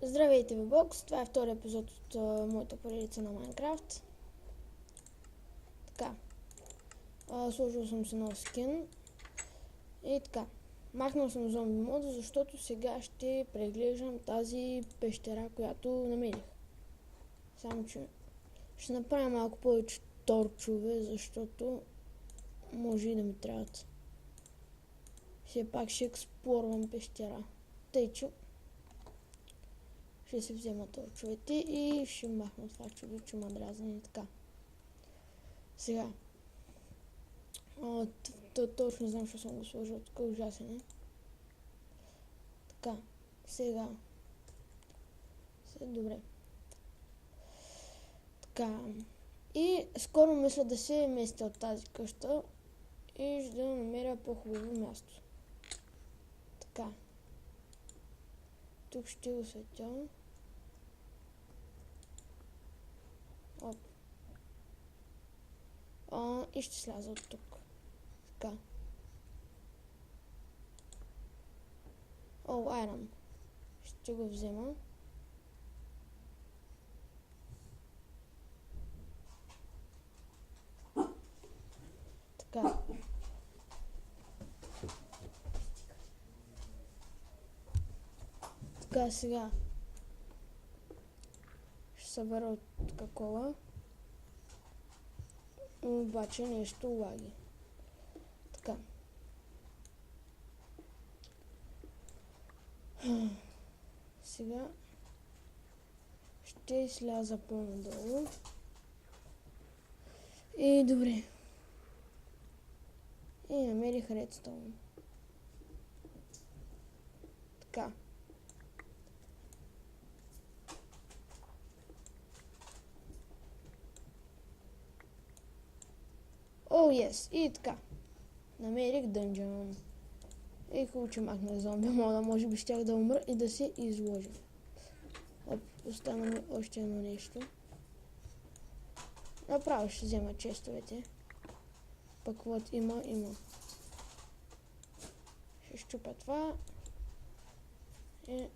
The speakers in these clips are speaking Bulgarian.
Здравейте, Вбокс! Това е втори епизод от моята поредица на Майнкрафт. Така, сложил съм си нов скин и така. Махнал съм зомби мода, защото сега ще преглеждам тази пещера, която намерих. Само че ще направя малко повече торчове, защото може и да ми трябват. Все пак ще експлорвам пещера. Тъй, че ще се взема торчовете и ще махна това чудо, че ма дразни и така. Сега. Точно знам, че съм го сложил. Тук ужасен е. Така. Сега. Добре. Така. И скоро мисля да се местя от тази къща и ще да намеря по-хубаво място. Така. Тук ще осветя. Оп. И ще сляза от тук. Така. Айрон. Ще го взема. Така. Така, сега ще събера от такова. Обаче нещо лаги. Така. Сега ще сляза по-надолу. И добре. И намерих редстоун. Така. Yes. И така. Намерих дънжън. И хубаво, че махнах зомби мода. Може би щях да умра и да се изложа. Остана ми още едно нещо. Направо ще взема честовете. Пък вот има. Ще щупя това. И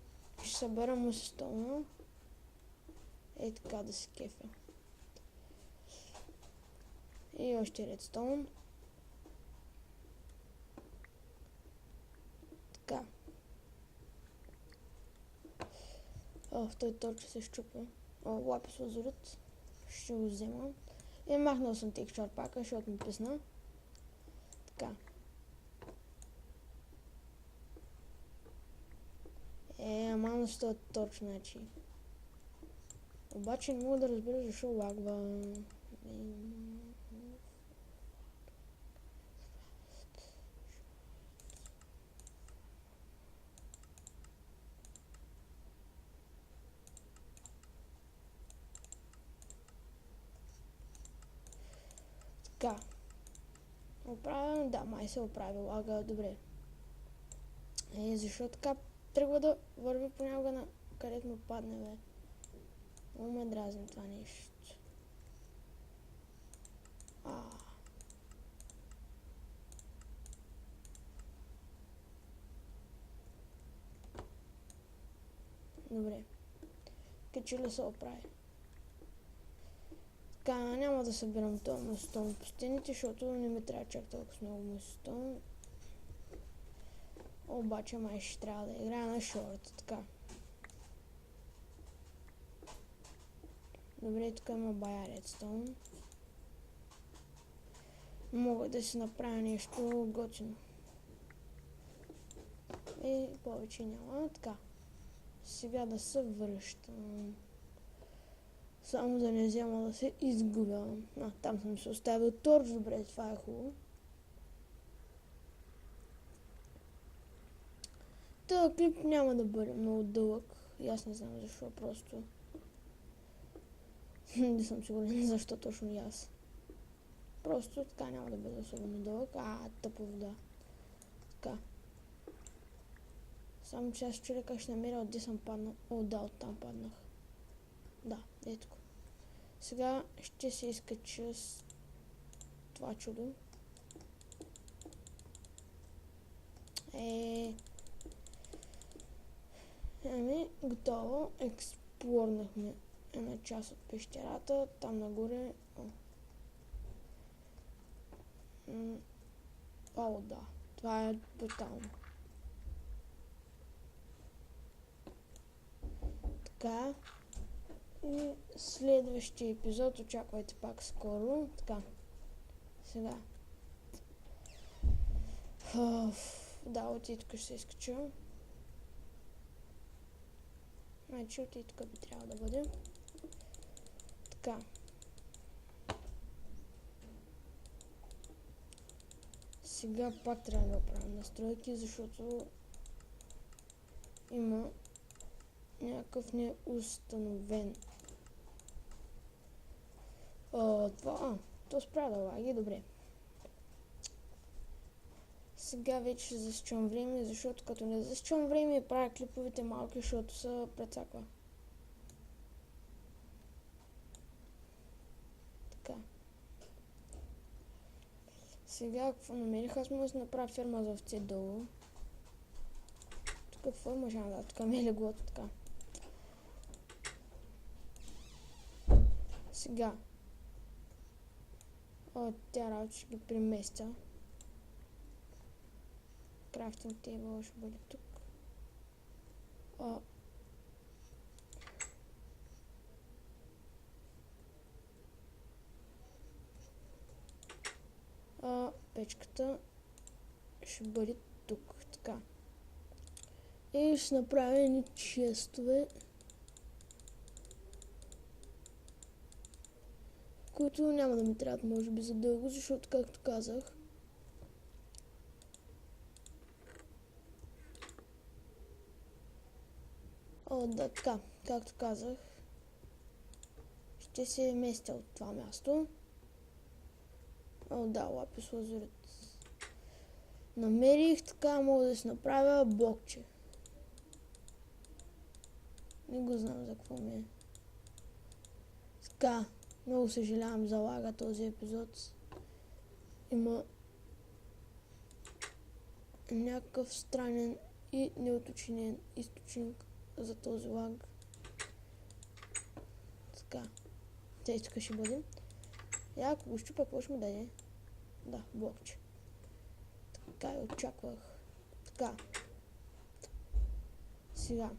ще събера мусестона. Така да се кефя. И още редстоун. Така. Той торче се щупа. Лапис лазурит. Ще го взема. И махнал съм текстур пака, защото ми писна. Така. Ама с този торч, значи. Обаче не мога да разбера защо лагва. Така. Оправям? Да, май се оправи. Лага, добре. Защо така тръгва да върви понякога на където му падне, бе? Много ме дразни това нещо. Добре. Качи ли се оправи? Така, няма да събирам този мусестон по стените, защото не ми трябва чак толкова много мусестон. Обаче май ще трябва да играя на шорт, така. Добре, тук има бая редстоун. Мога да си направя нещо готино. И повече няма. Така. Сега да се връщам. Само да не взема да се изгубя. Там съм се оставил торч. Добре, това е хубаво. Този клип няма да бъде много дълъг. И аз не знам защо, просто не съм сигурен защо точно и аз. Просто така няма да бъде особено дълъг. Тъпа вода. Така. Само че аз чуля как ще намеря отде съм паднал. Да, оттам паднах. Да, ето. Сега ще се изкача с това чудо. Ами, готово. Експлорнахме една част от пещерата. Там нагоре... О, да. Това е брутално. Така. И следващия епизод очаквайте пак скоро. Така. Сега. Да, от и тук ще се изкача. Значи от и тук би трябвало да бъде. Така. Сега пак трябва да правим настройки, защото има някакъв неустановен. То спря да лаги, добре. Сега вече ще засечам време, защото като не засечам време, правя клиповете малки, защото са прецаква. Така. Сега какво намерих? Аз може да направя ферма за овце долу. Тук какво е мъжа да? Тук ми е леглото, така. Сега. Тя работа ще ги преместя. Крафтинг тейбъл ще бъде тук. Печката ще бъде тук, така. И ще направя едни честове, които няма да ми трябват, може би, за дълго, защото, както казах, да, така, както казах, ще се местя от това място. Да, лапис лазурит. Намерих, така мога да си направя блокче. Не го знам за какво ми е. Така, много съжалявам за лага този епизод. Има някакъв странен и неуточнен източник за този лаг. Така, тя тук ще бъде. Ако го щупа, какво ще му даде? Да, блокче. Така и очаквах. Така. Сега.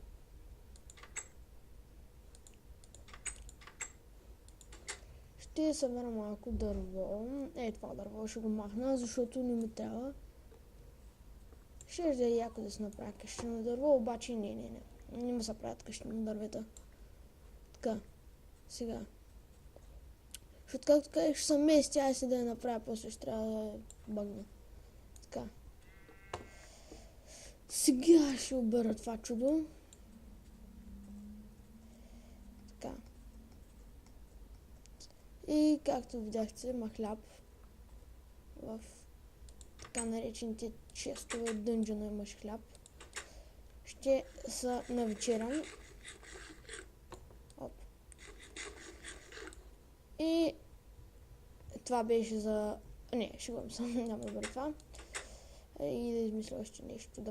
Ще събера малко дърво. Това дърво ще го махна, защото не ми трябва. Ще да е яко да се направя къщено дърво, обаче не. Не му се правят къщено дървета. Така. Сега. Защото както казах, ще се мести, аз си да я направя, после ще трябва да я бъгна. Така. Сега ще обера това чудо. Така. И както видяхте, има хляб в така наречените честове от дънджена имаш хляб. Ще се навечерям. Оп. И това беше за... Не, шегувам се, няма да бъде това. И да измисля още нещо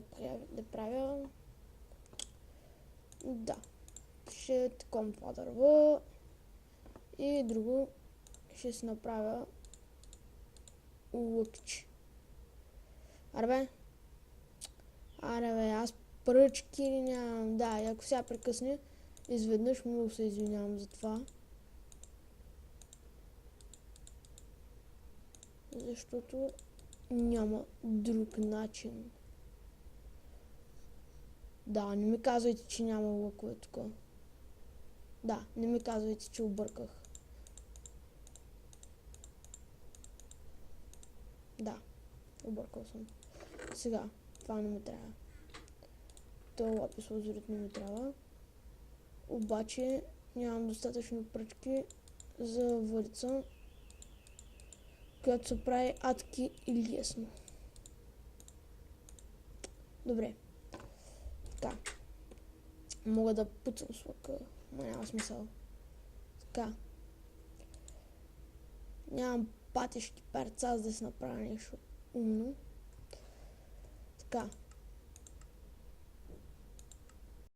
да правя. Да. Ще таком това дърво. И друго ще си направя лъкче. Аре бе, аз пръчки ли нямам? Да, и ако сега прекъсне, изведнъж много се извинявам за това. Защото няма друг начин. Да, не ми казвайте, че няма лъкове тук. Да, не ми казвайте, че обърках. Да, объркал съм. Сега, това не ми трябва. Това лапис лазурит не ми трябва. Обаче нямам достатъчно пръчки за въдица, която се прави адски и лесно. Добре. Така. Мога да пуцам с лъка, но няма смисъл. Така. Нямам патещи перца, за да си направя нещо умно. Така.